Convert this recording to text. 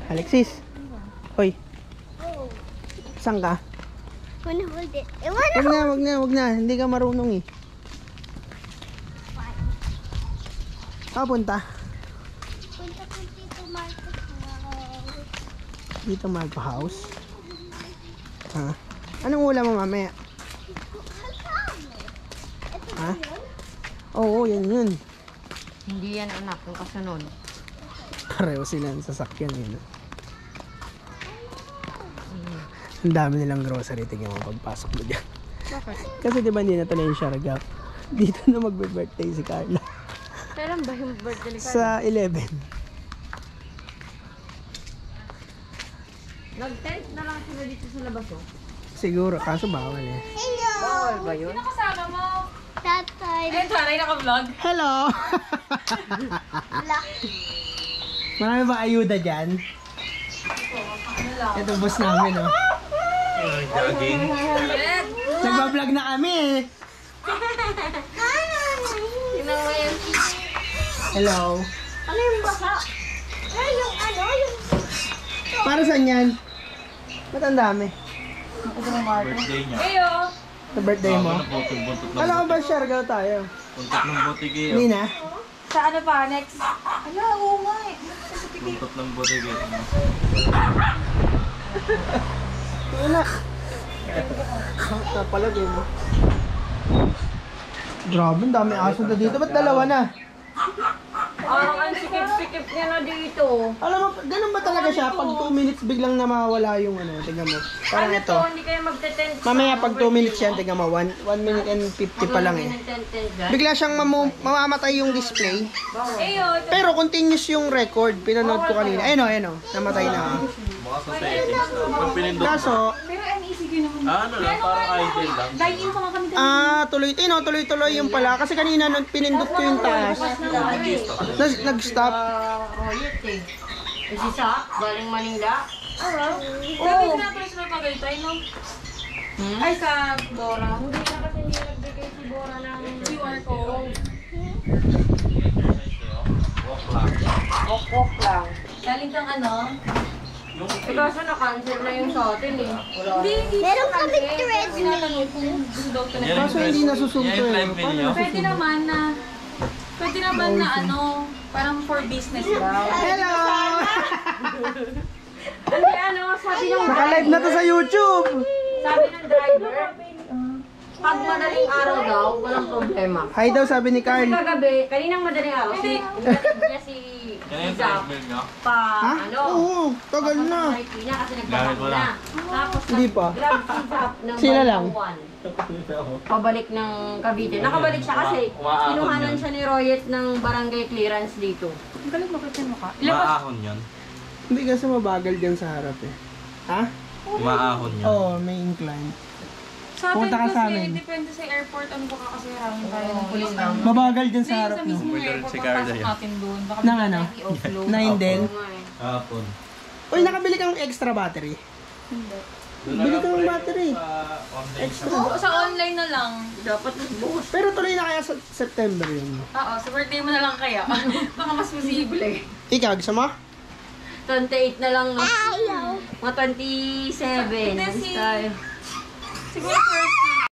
Alexis. Hoy. Saan ka? Wanna hold it. Wag na. Hindi ka marunong eh. Punta. Punta ko dito, Marcos House. Dito Marco House. Ha? Anong ulam mo mamaya? Ha? Oo, yan. Hindi yan anak, yung kasunod. Pareho sila ng sasakyan yun. Ang dami nilang grocery. Tingnan mo pagpasok mo dyan. Bakit? Kasi diba hindi na ito na yung Siargao. Dito na magbe-birthday si Carla. Kailan ba yung birthday ni Carla? Sa 11. Nag-tent na lang sila dito sa labas, oh. Siguro, kaso bawal eh. Hello! Bawal ba yun? Kasama mo. Tatay. Ayun, Tanay, naka-vlog. Hello! Marami ba ayuda dyan? Ito boss namin, oh. Jogging. Nagbablog na kami eh. Tingnan mo yan. Hello. Ano yung baka? Ay, yung ano, yung... Para saan yan? Ba't ang dami? Birthday niya. Ayo. Sa birthday mo? Buntot ng Alam ko ba Siargao tayo? buntot ng butiki. Hindi na? Sa ano pa, next? Ala, oo nga eh. Buntot ng butiki. Wala. Napalag eh. Grabe, ang dami aso na dito. Ba't dalawa na? Parang ang sikip-sikip niya na dito. Alam mo, ganun ba talaga siya? Pag 2 minutes biglang namawala yung ano, tingnan mo. Parang Ano ito. to, hindi kayo magte-tent. Mamaya pag 2 minutes yan, tingnan mo, 1 minute and 50 pa lang eh. Bigla siyang mamamatay yung display. Ayo. Pero continuous yung record. Pinanood ko kanina. Ayun o, namatay na. Mukha sa settings na. Pag pinindot mo. Kaso, Pero MECQ naman. Ano lang, parang idle lang. Dine-in pa nga kami. tuloy-tuloy yung pala. Kasi kanina nung pinindot ko yung taas, nag-stop. Royet eh. Si Sa, galing Manila. Grabe na pala sila Tagaytay, no? Ay, sa Dora. Hindi na kasi hindi nagbigay si Bora ng QR code. walk lang. Galing kang ano? Eh kaso na-cancel na yung sa atin eh. Wala. Hindi. Meron kami thread. Tinatanong kung gusto daw ito na. Kaso hindi nasusunto Yan yung eh. live Paano video. Pwede naman na ano, parang for business daw. Hello! Hindi ano, sabi ng Naka-live na to sa YouTube! sabi ng driver, pag madaling araw daw, walang problema. Hi daw sabi ni Kasi Carl. kagabi, kaninang madaling araw, igatid niya si Yan yung Zap treadmill niya. pa, Ha? ano, Oo, tagal na. Marikina niya kasi Gamit nagbabak mo na. lang. Tapos Hindi pa. grab si Zap ng Sila lang. Balangguan. Pabalik ng Cavite. Nakabalik siya kasi Umaahon kinuhanan yun. siya ni Royet ng barangay clearance dito. Ang galing bakit yan mukha. Ilabas. Maahon yun. Hindi kasi mabagal dyan sa harap eh. Ha? Maahon yun. Oo, may incline. Sa atin Punta ka sa kasi, amin. depende sa airport, ano baka kasi harangin tayo ng pulis lang. Mabagal dyan sa Hindi, harap sa no. mismong Pwede rin airport, si Carla papasok yan. natin doon. Baka Nang bigla ano? tayong i-offload. 9 din. Hapon. Uy, nakabili kang extra battery. Hindi. Bili ka ng battery. Extra. Oo, sa online na lang. Dapat magbuhos. Pero tuloy na kaya sa September yun. Oo, sa birthday mo na lang kaya. Baka mas posible. Ikaw, gusto mo? 28 na lang. No? Ayaw. Mga 27. Hindi, Alis si- tayo. Siguro first